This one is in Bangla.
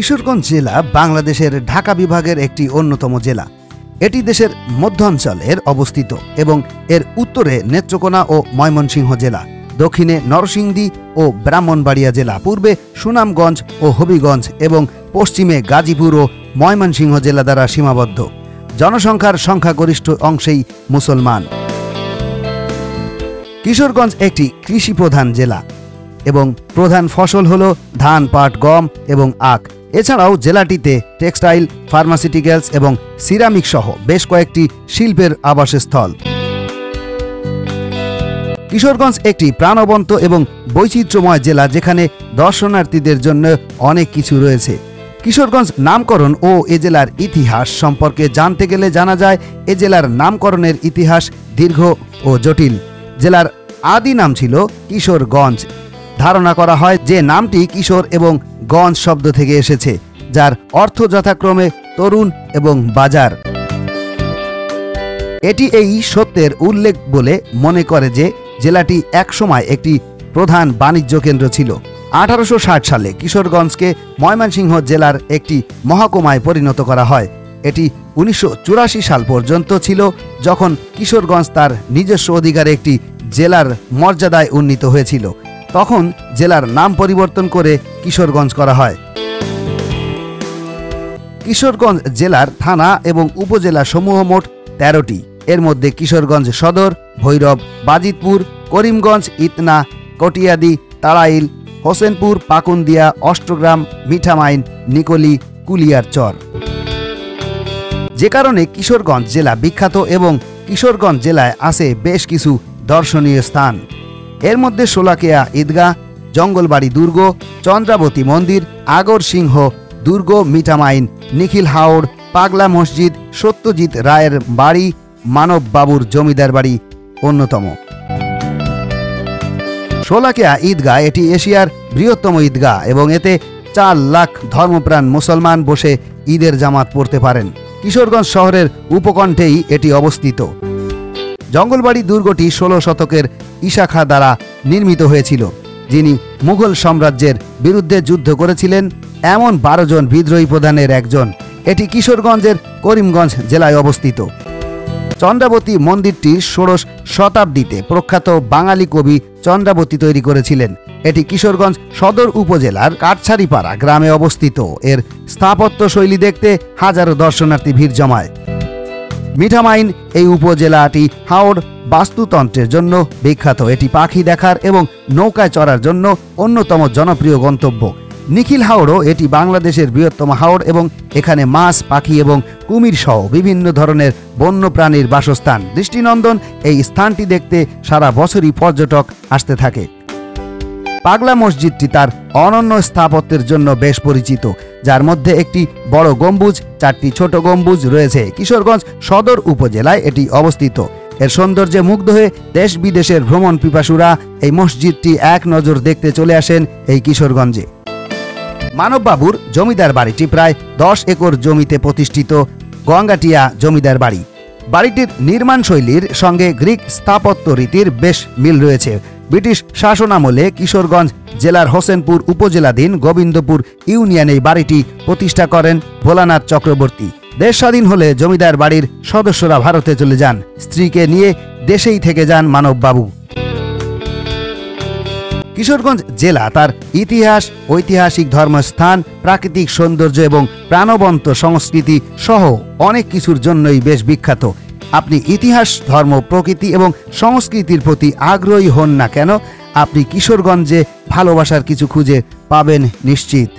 কিশোরগঞ্জ জেলা বাংলাদেশের ঢাকা বিভাগের একটি অন্যতম জেলা। এটি দেশের মধ্যাঞ্চলের অবস্থিত এবং এর উত্তরে নেত্রকোনা ও ময়মনসিংহ জেলা, দক্ষিণে নরসিংদী ও ব্রাহ্মণবাড়িয়া জেলা, পূর্বে সুনামগঞ্জ ও হবিগঞ্জ এবং পশ্চিমে গাজীপুর ও ময়মনসিংহ জেলা দ্বারা সীমাবদ্ধ। জনসংখ্যার সংখ্যাগরিষ্ঠ অংশেই মুসলমান। কিশোরগঞ্জ একটি কৃষিপ্রধান জেলা এবং প্রধান ফসল হল ধান, পাট, গম এবং আখ। এছাড়াও জেলাটিতে টেক্সটাইল, ফার্মাসিউটিক্যালস এবং সিরামিক সহ বেশ কয়েকটি শিল্পের আবাসস্থল। কিশোরগঞ্জ একটি প্রাণবন্ত এবং বৈচিত্র্যময় জেলা, যেখানে দর্শনার্থীদের জন্য অনেক কিছু রয়েছে। কিশোরগঞ্জ নামকরণ ও এ জেলার ইতিহাস সম্পর্কে জানতে গেলে জানা যায়, এ জেলার নামকরণের ইতিহাস দীর্ঘ ও জটিল। জেলার আদি নাম ছিল কিশোরগঞ্জ। ধারণা করা হয় যে নামটি কিশোর এবং গঞ্জ শব্দ থেকে এসেছে, যার অর্থ যথাক্রমে তরুণ এবং বাজার। এটি এই সত্যের উল্লেখ বলে মনে করে যে জেলাটি একসময় একটি প্রধান বাণিজ্য কেন্দ্র ছিল। 1860 সালে কিশোরগঞ্জকে ময়মনসিংহ জেলার একটি মহকুমায় পরিণত করা হয়। এটি 1984 সাল পর্যন্ত ছিল, যখন কিশোরগঞ্জ তার নিজস্ব অধিকারে একটি জেলার মর্যাদায় উন্নীত হয়েছিল। তখন জেলার নাম পরিবর্তন করে কিশোরগঞ্জ করা হয়। কিশোরগঞ্জ জেলার থানা এবং উপজেলা সমূহ মোট 13টি। এর মধ্যে কিশোরগঞ্জ সদর, ভৈরব, বাজিতপুর, করিমগঞ্জ, ইতনা, কটিয়াদি, তাড়াইল, হোসেনপুর, পাকুন্দিয়া, অষ্টগ্রাম, মিঠামাইন, নিকলি, কুলিয়ারচর। যে কারণে কিশোরগঞ্জ জেলা বিখ্যাত এবং কিশোরগঞ্জ জেলায় আছে বেশ কিছু দর্শনীয় স্থান। এর মধ্যে শোলাকিয়া ঈদগাহ, জঙ্গলবাড়ি দুর্গ, চন্দ্রাবতী মন্দির, আগর সিংহ দুর্গ, মিঠামাইন, নিখিল হাওড়, পাগলা মসজিদ, সত্যজিৎ রায়ের বাড়ি, মানব বাবুর জমিদার বাড়ি অন্যতম। শোলাকিয়া ঈদগাহ এটি এশিয়ার বৃহত্তম ঈদগাহ এবং এতে 4 লাখ ধর্মপ্রাণ মুসলমান বসে ঈদের জামাত পড়তে পারেন। কিশোরগঞ্জ শহরের উপকণ্ঠেই এটি অবস্থিত। জঙ্গলবাড়ি দুর্গটি 16 শতকের ঈসা খাঁ দ্বারা নির্মিত হয়েছিল, যিনি মুঘল সাম্রাজ্যের বিরুদ্ধে যুদ্ধ করেছিলেন এমন 12 জন বিদ্রোহী প্রধানের একজন। এটি কিশোরগঞ্জের করিমগঞ্জ জেলায় অবস্থিত। চন্দ্রাবতী মন্দিরটি 16শ শতাব্দীতে প্রখ্যাত বাঙালি কবি চন্দ্রাবতী তৈরি করেছিলেন। এটি কিশোরগঞ্জ সদর উপজেলার কাটছাড়িপাড়া গ্রামে অবস্থিত। এর স্থাপত্য শৈলী দেখতে হাজারো দর্শনার্থী ভিড় জমায়। মিঠামাইন এই উপজেলাটি হাওড় বাস্তুতন্ত্রের জন্য বিখ্যাত। এটি পাখি দেখার এবং নৌকায় চড়ার জন্য অন্যতম জনপ্রিয় গন্তব্য। নিখিল হাওড়ও এটি বাংলাদেশের বৃহত্তম হাওড় এবং এখানে মাছ, পাখি এবং কুমির সহ বিভিন্ন ধরনের বন্যপ্রাণীর বাসস্থান। দৃষ্টিনন্দন এই স্থানটি দেখতে সারা বছরই পর্যটক আসতে থাকে। পাগলা মসজিদটি তার অনন্য স্থাপত্যের জন্য বেশ পরিচিত, যার মধ্যে একটি বড় গম্বুজ, 4টি ছোট গম্বুজ রয়েছে। কিশোরগঞ্জ সদর উপজেলায় এটি অবস্থিত। এর সৌন্দর্যে মুগ্ধ হয়ে দেশ বিদেশের ভ্রমণ পিপাসুরা এই মসজিদটি এক নজর দেখতে চলে আসেন এই কিশোরগঞ্জে। মানববাবুর জমিদার বাড়িটি প্রায় 10 একর জমিতে প্রতিষ্ঠিত গঙ্গাটিয়া জমিদার বাড়ি। বাড়িটির নির্মাণ শৈলীর সঙ্গে গ্রিক স্থাপত্য রীতির বেশ মিল রয়েছে। ব্রিটিশ শাসনামলে কিশোরগঞ্জ জেলার হোসেনপুর উপজেলাধীন গোবিন্দপুর ইউনিয়নে এই বাড়িটি প্রতিষ্ঠা করেন ভোলানাথ চক্রবর্তী। দেশ স্বাধীন হলে জমিদার বাড়ির সদস্যরা ভারতে চলে যান। স্ত্রীকে নিয়ে দেশেই থেকে যান মানববাবু। কিশোরগঞ্জ জেলা তার ইতিহাস, ঐতিহাসিক ধর্মস্থান, প্রাকৃতিক সৌন্দর্য এবং প্রাণবন্ত সংস্কৃতি সহ অনেক কিছুর জন্যই বেশ বিখ্যাত। আপনি ইতিহাস, ধর্ম, প্রকৃতি এবং সংস্কৃতির প্রতি আগ্রহী হন না কেন, আপনি কিশোরগঞ্জে ভালোবাসার কিছু খুঁজে পাবেন নিশ্চিত।